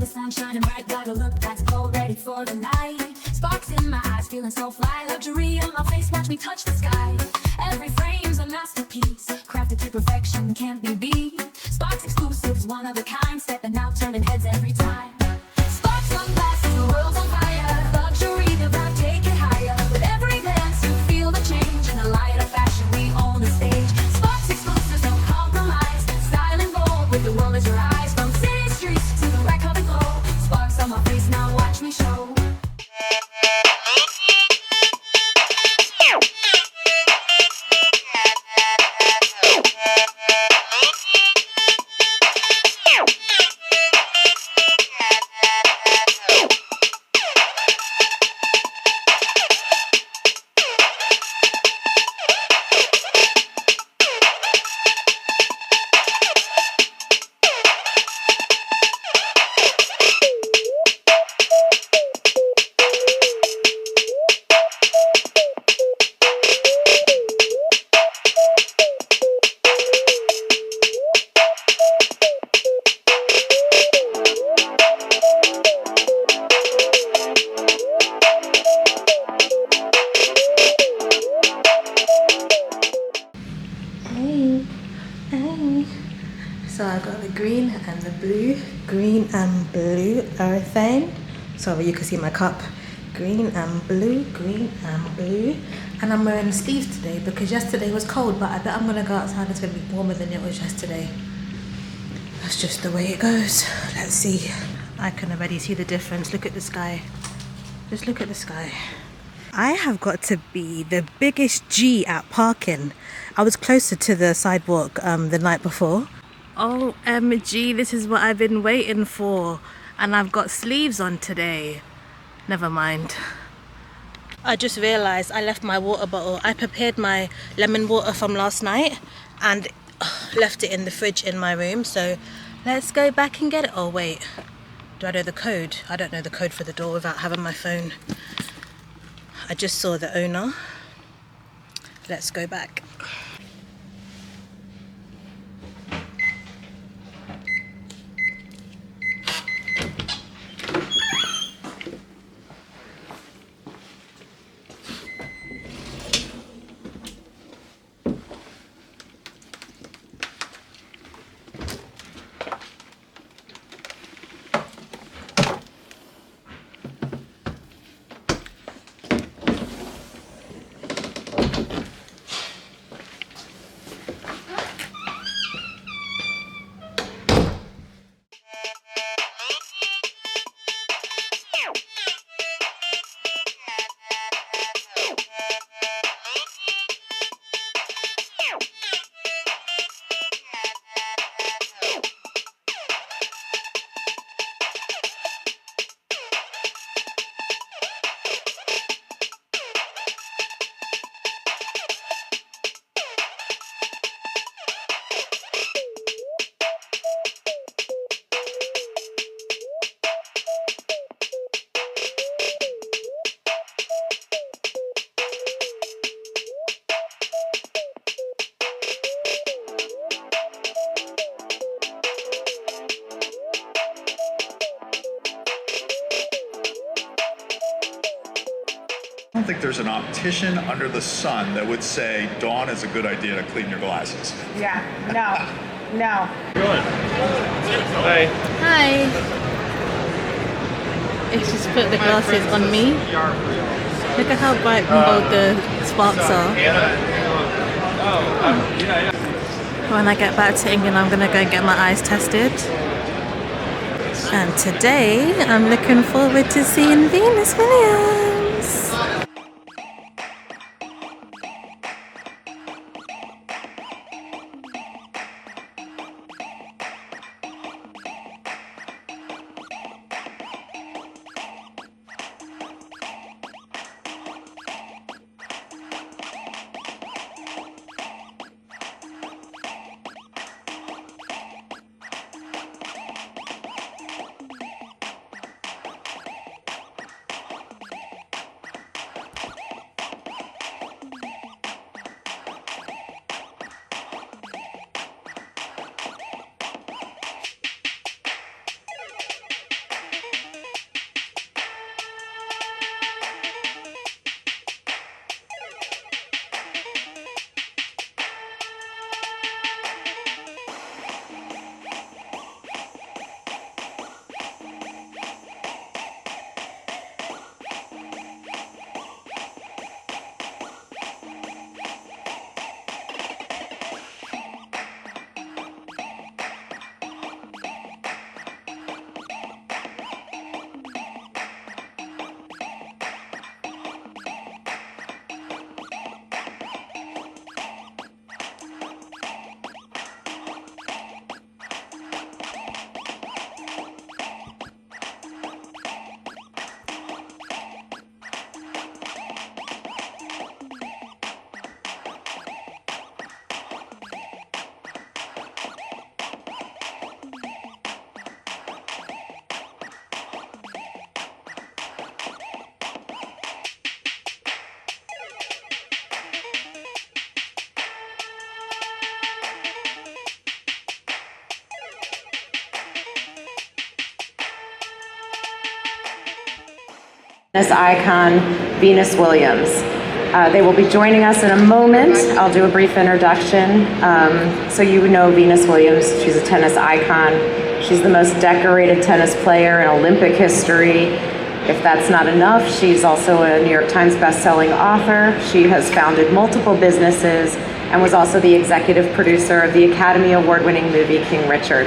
the sun shining bright, got a look that's bold, ready for the night. Sparks in my eyes, feeling so fly. Luxury on my face, watch me touch the sky. Every frame's a masterpiece, crafted to perfection, can't be beat. Sparks exclusives, one of a kind, stepping out, turning heads every time. Sparks on glasses, the world's on fire. Luxury, the vibe, take it higher. With every glance, you feel the change. In the light of fashion, we own the stage. Sparks exclusives, no compromise. Style and bold, with the world as your eyes. From city streets to the red carpet glow. Sparks on my face, now watch me show. So I got the green and the blue, green and blue urethane. Sorry, you can see my cup. Green and blue, and I'm wearing sleeves today because yesterday was cold, but I bet I'm gonna go outside. It's gonna be warmer than it was yesterday. That's just the way it goes. Let's see. I can already see the difference. Look at the sky. Just look at the sky. I have got to be the biggest G at parking. I was closer to the sidewalk the night before. OMG, this is what I've been waiting for. And I've got sleeves on today. Never mind. I just realised I left my water bottle. I prepared my lemon water from last night and left it in the fridge in my room. So let's go back and get it. Oh wait, do I know the code? I don't know the code for the door without having my phone. I just saw the owner. Let's go back. I don't think there's an optician under the sun that would say dawn is a good idea to clean your glasses. Yeah, no. Good. Hi. Hi. It's just put the glasses on me. Look at how bright and bold the sparks are. When I get back to England, I'm gonna go and get my eyes tested. And today, I'm looking forward to seeing Venus Williams. This icon, Venus Williams. They will be joining us in a moment. I'll do a brief introduction. So you know Venus Williams. She's a tennis icon. She's the most decorated tennis player in Olympic history. If that's not enough, she's also a New York Times best-selling author. She has founded multiple businesses and was also the executive producer of the Academy Award-winning movie King Richard.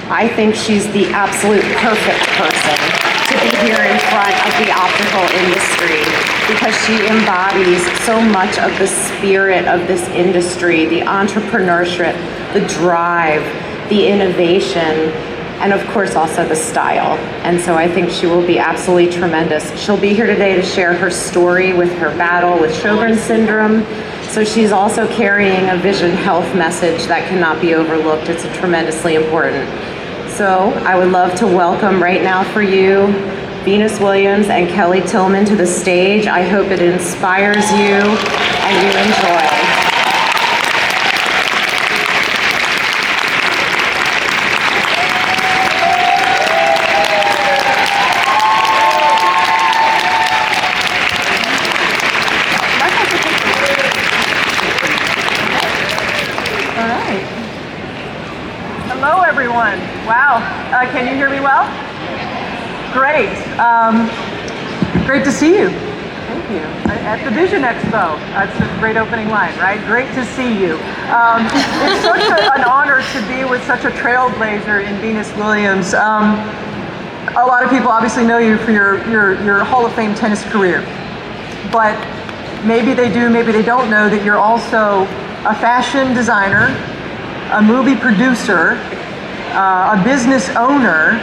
I think she's the absolute perfect person to be here in front of the optical industry because she embodies so much of the spirit of this industry, the entrepreneurship, the drive, the innovation, and of course also the style. And so I think she will be absolutely tremendous. She'll be here today to share her story with her battle with Sjogren's syndrome. So she's also carrying a vision health message that cannot be overlooked. It's tremendously important. So I would love to welcome right now for you, Venus Williams and Kelly Tillman to the stage. I hope it inspires you and you enjoy. Hello, everyone. Wow. Can you hear me well? Great. Great to see you. Thank you. At the Vision Expo. That's a great opening line, right? Great to see you. It's such an honor to be with such a trailblazer in Venus Williams. A lot of people obviously know you for your Hall of Fame tennis career. But maybe they do, maybe they don't know that you're also a fashion designer, a movie producer, a business owner,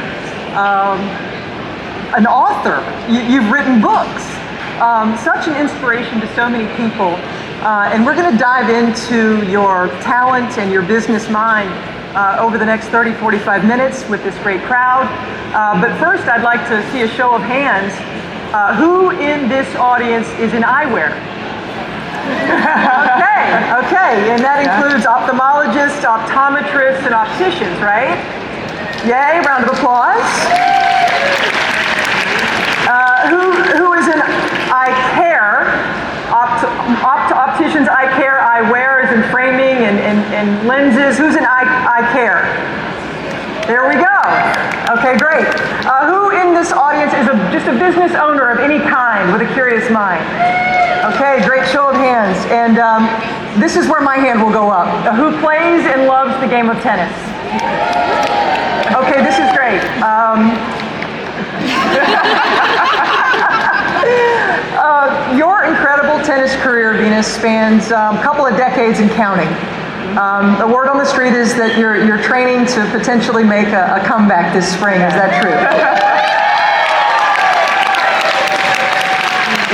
an author. You've written books. Such an inspiration to so many people. And we're going to dive into your talent and your business mind over the next 30, 45 minutes with this great crowd. But first, I'd like to see a show of hands. Who in this audience is in eyewear? Okay, and that includes ophthalmologists, optometrists, and opticians, right? Yay, round of applause. Who is in eye care? Opticians, eye care, eyewear is in framing and lenses. Who's in eye care? There we go. Okay, great. Who in this audience is just a business owner of any kind with a curious mind? Okay, great show of hands. And this is where my hand will go up. Who plays and loves the game of tennis? Okay, this is great. Your incredible tennis career, Venus, spans a couple of decades and counting. The word on the street is that you're training to potentially make a comeback this spring. Is that true?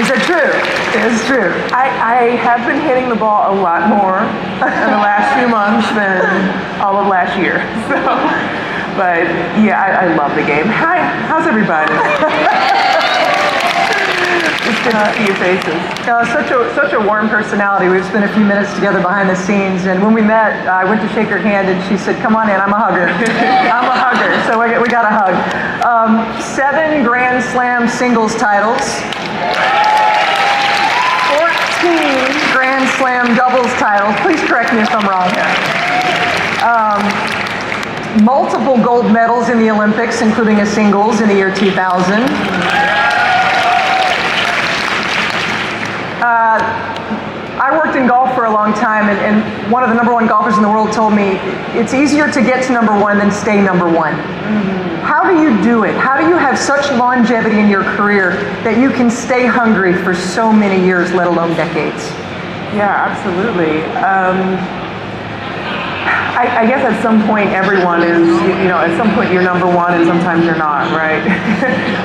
Is that true? It's true. I have been hitting the ball a lot more in the last few months than all of last year. So, but yeah, I love the game. Hi, how's everybody? It's good to see your faces. Such a warm personality. We've spent a few minutes together behind the scenes, and when we met, I went to shake her hand, and she said, "Come on in, I'm a hugger." I'm a hugger, so we got a hug. 7 Grand Slam singles titles. 14 Grand Slam doubles titles. Please correct me if I'm wrong. Multiple gold medals in the Olympics, including a singles in the year 2000. I worked in golf for a long time, and one of the #1 golfers in the world told me, it's easier to get to #1 than stay #1. How do you do it? How do you have such longevity in your career that you can stay hungry for so many years, let alone decades? Yeah, absolutely. I guess at some point everyone is, at some point you're #1 and sometimes you're not, right?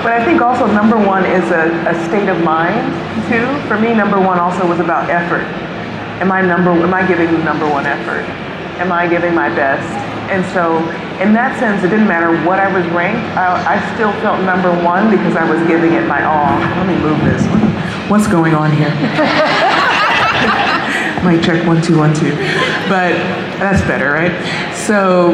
But I think also #1 is a state of mind too. For me, #1 also was about effort. Am I giving #1 effort? Am I giving my best? And so in that sense, it didn't matter what I was ranked. I still felt #1 because I was giving it my all. Let me move this. What's going on here? Mic check 1 2 1 2. But that's better, right? So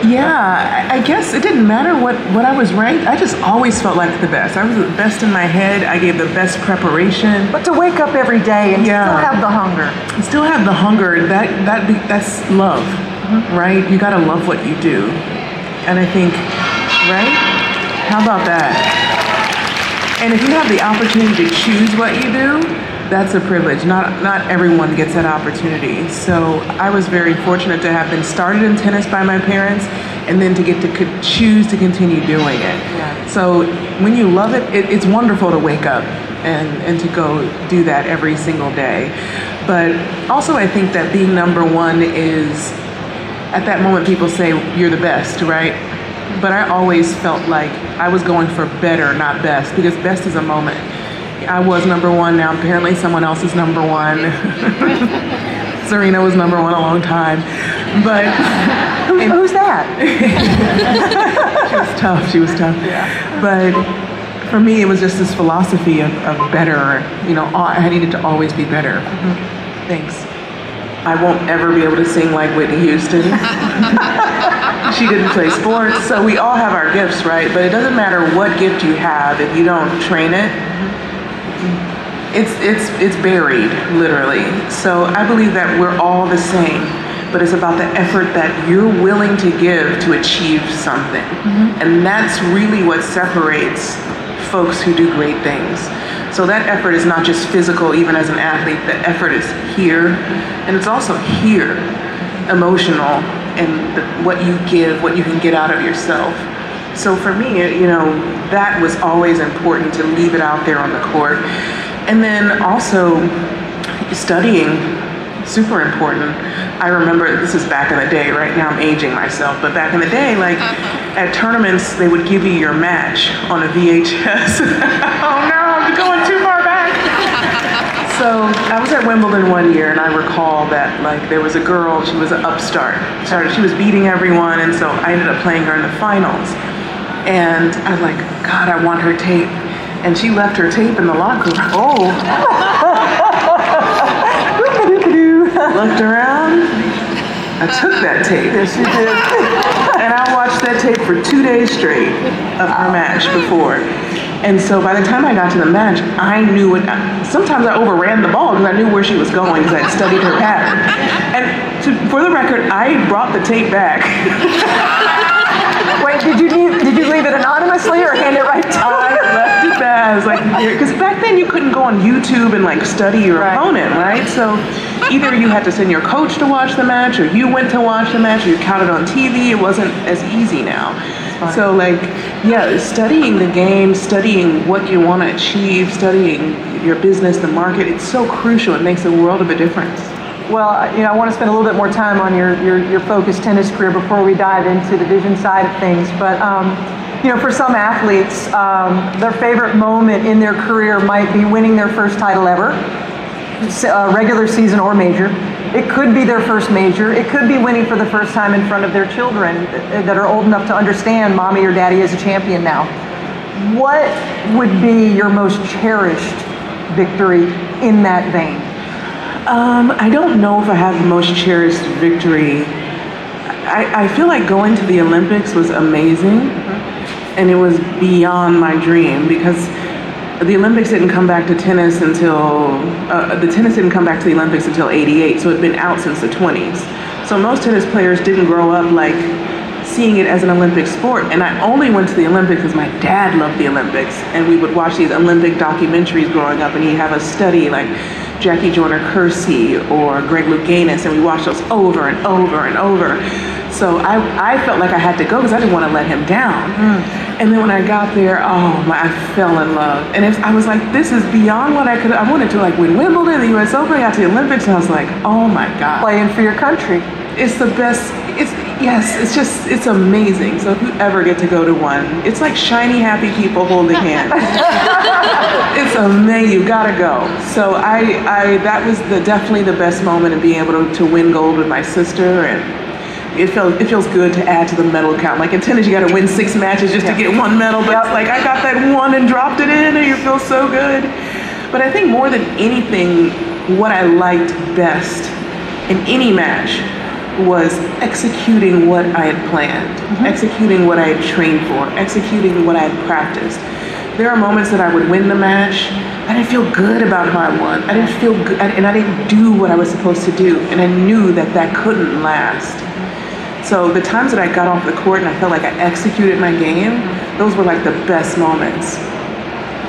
Yeah, I guess it didn't matter what I was ranked. I just always felt like the best. I was the best in my head. I gave the best preparation. But to wake up every day and still have the hunger. Still have the hunger. That's love, right? You gotta love what you do. And I think, right? How about that? And if you have the opportunity to choose what you do, that's a privilege. Not everyone gets that opportunity. So I was very fortunate to have been started in tennis by my parents and then to get to choose to continue doing it. Yeah. So when you love it, it's wonderful to wake up and to go do that every single day. But also I think that being number one is, at that moment people say you're the best, right? But I always felt like I was going for better, not best, because best is a moment. I was number one, now apparently someone else is number one. Serena was number one a long time. But who's that? She was tough. Yeah. But for me, it was just this philosophy of better. You know, I needed to always be better. Thanks. I won't ever be able to sing like Whitney Houston. She didn't play sports, so we all have our gifts, right? But it doesn't matter what gift you have if you don't train it. It's buried, literally. So I believe that we're all the same, but it's about the effort that you're willing to give to achieve something. And that's really what separates folks who do great things. So that effort is not just physical, even as an athlete, the effort is here, and it's also here, emotional, and what you give, what you can get out of yourself. So for me, you know, that was always important to leave it out there on the court. And then also studying, super important. I remember, this is back in the day, right now I'm aging myself, but back in the day, like at tournaments, they would give you your match on a VHS. Oh no, I'm going too far back. So I was at Wimbledon one year and I recall that like there was a girl, she was an upstart. She was beating everyone, and so I ended up playing her in the finals. And I was like, God, I want her tape. And she left her tape in the locker room. Oh. Looked around. I took that tape. Yes, you did. And I watched that tape for 2 days straight of her match before. And so by the time I got to the match, I knew it. Sometimes I overran the ball because I knew where she was going because I'd studied her pattern. And for the record, I brought the tape back. Wait, did you leave it anonymously or hand it right to her? I left it back. I was like, because back then you couldn't go on YouTube and like study your opponent, right? So either you had to send your coach to watch the match, or you went to watch the match, or you counted on TV. It wasn't as easy now. So like, yeah, studying the game, studying what you want to achieve, studying your business, the market, it's so crucial. It makes a world of a difference. Well, you know, I want to spend a little bit more time on your focused tennis career before we dive into the Vision side of things. But, you know, for some athletes, their favorite moment in their career might be winning their first title ever, regular season or major. It could be their first major. It could be winning for the first time in front of their children that are old enough to understand mommy or daddy is a champion now. What would be your most cherished victory in that vein? I don't know if I have the most cherished victory. I feel like going to the Olympics was amazing, and it was beyond my dream because the Olympics didn't come back to tennis until, the tennis didn't come back to the Olympics until '88, so it had been out since the 20s. So most tennis players didn't grow up like seeing it as an Olympic sport, and I only went to the Olympics because my dad loved the Olympics, and we would watch these Olympic documentaries growing up, and he'd have us study like Jackie Joyner-Kersee or Greg Louganis, and we watched those over and over and over. So I felt like I had to go because I didn't want to let him down. And then when I got there, I fell in love. And I was like, this is beyond what I could. I wanted to like win Wimbledon, the US Open, I got to the Olympics, and I was like, oh my God. Playing for your country. It's the best. It's amazing. So if you ever get to go to one, it's like shiny, happy people holding hands. It's amazing. You gotta go. So that was definitely the best moment of being able to win gold with my sister, and it feels good to add to the medal count. Like in tennis, you got to win 6 matches just to get 1 medal, but it's like I got that one and dropped it in, and you feel so good. But I think more than anything, what I liked best in any match was executing what I had planned, executing what I had trained for, executing what I had practiced. There are moments that I would win the match. I didn't feel good about how I won. I didn't feel good, and I didn't do what I was supposed to do. And I knew that that couldn't last. So the times that I got off the court and I felt like I executed my game, those were like the best moments.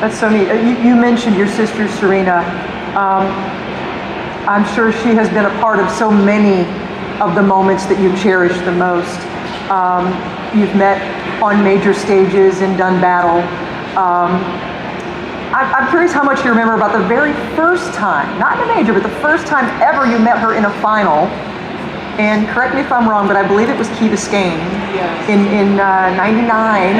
That's so neat. You mentioned your sister, Serena. I'm sure she has been a part of so many of the moments that you cherish the most. You've met on major stages and done battle. I'm curious how much you remember about the very first time, not in a major, but the first time ever you met her in a final. And correct me if I'm wrong, but I believe it was Key Biscayne in '99.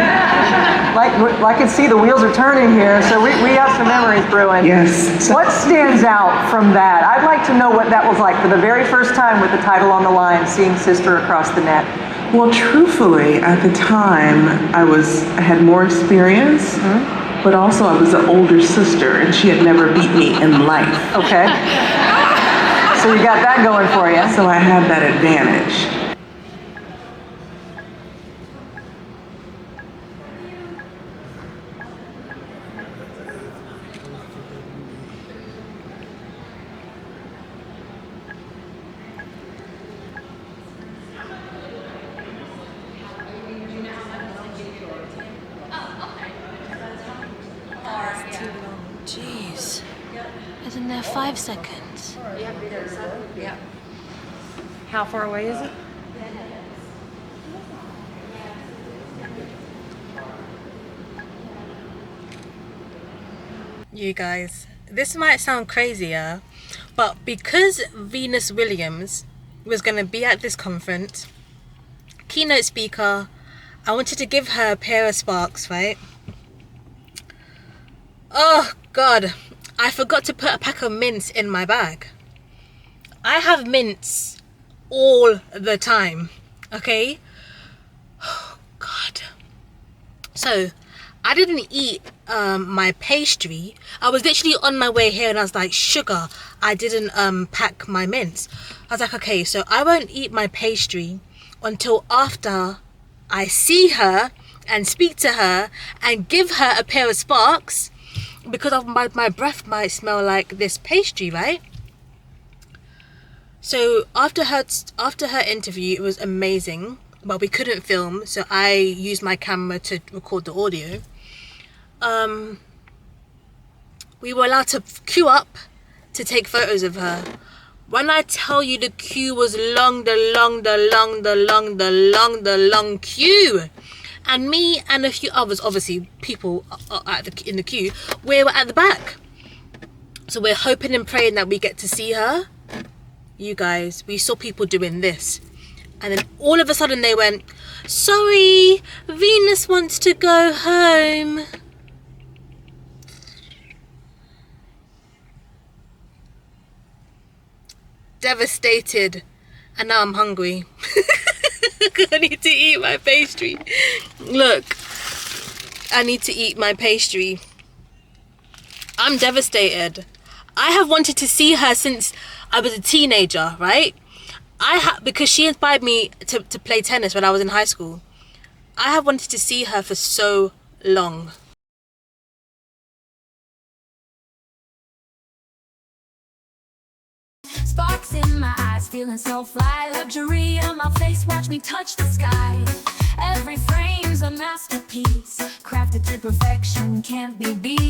Like I can see the wheels are turning here, so we have some memories brewing. Yes. What stands out from that? I'd like to know what that was like for the very first time with the title on the line, seeing sister across the net. Well, truthfully, at the time, I had more experience, but also I was an older sister, and she had never beat me in life. Okay. So you got that going for you. So I had that advantage. Jeez. Isn't there 5 seconds? Yeah. How far away is it? You guys, this might sound crazier, but because Venus Williams was going to be at this conference, keynote speaker, I wanted to give her a pair of sparks, right? Oh God, I forgot to put a pack of mints in my bag. I have mints all the time, okay? Oh God. So I didn't eat my pastry. I was literally on my way here and I was like, sugar, I didn't pack my mints. I was like, okay, so I won't eat my pastry until after I see her and speak to her and give her a pair of sparks, because of my breath might smell like this pastry, right? So after her interview, it was amazing, but we couldn't film, so I used my camera to record the audio. We were allowed to queue up to take photos of her. When I tell you the queue was long queue, and me and a few others, obviously people in the queue, we were at the back. So we're hoping and praying that we get to see her. You guys, we saw people doing this, and then all of a sudden they went, sorry, Venus wants to go home. Devastated, and now I'm hungry. I need to eat my pastry. Look, I need to eat my pastry. I'm devastated. I have wanted to see her since I was a teenager, right? Because she inspired me to play tennis when I was in high school. I have wanted to see her for so long. Sparks in my eyes, feeling so fly. Luxury on my face, watch me touch the sky. Every frame's a masterpiece, crafted to perfection, can't be beat.